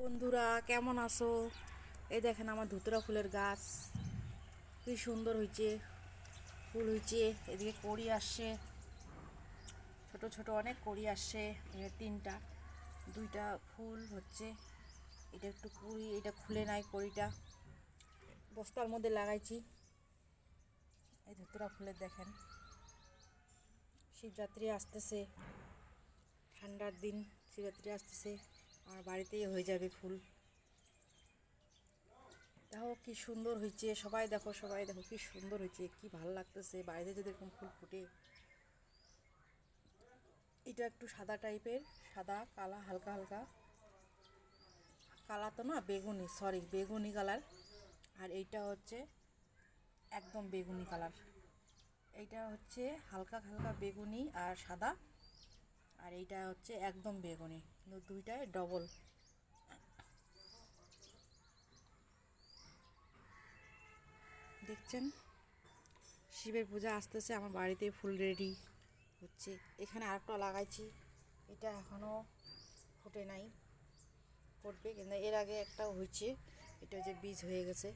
বন্ধুরা কেমন আছো? এই দেখেন আমার ধুতরা ফুলের গাছ কি সুন্দর হয়েছে, ফুল হয়েছে। এদিকে কড়ি আসছে, ছোট ছোট অনেক কড়ি আসছে। তিনটা দুইটা ফুল হচ্ছে। এটা একটু কুড়ি, এটা খুলে নাই কড়িটা, বস্তার মধ্যে লাগাইছি। এই ধুতরা ফুলের দেখেন, শিবরাত্রি আসতেছে, ঠান্ডার দিন, শিবরাত্রি আসতেছে, আমার বাড়িতেই হয়ে যাবে ফুল। দেখো কি সুন্দর হয়েছে, সবাই দেখো, সবাই দেখো কি সুন্দর হয়েছে, কি ভালো লাগতেছে বাড়িতে যদি এরকম ফুল ফুটে। এটা একটু সাদা টাইপের, সাদা কালা, হালকা হালকা কালা তো না, বেগুনি, সরি বেগুনি কালার। আর এইটা হচ্ছে একদম বেগুনি কালার। এইটা হচ্ছে হালকা হালকা বেগুনি আর সাদা, আর এইটা হচ্ছে একদম বেগুনি, কিন্তু দুইটাই ডবল। দেখছেন, শিবের পূজা আসতেছে, আমার বাড়িতে ফুল রেডি হচ্ছে। এখানে আরেকটা লাগাইছি, এটা এখনও ফুটে নাই, ফুটবে, কিন্তু এর আগে একটা হয়েছে, এটা যে বীজ হয়ে গেছে।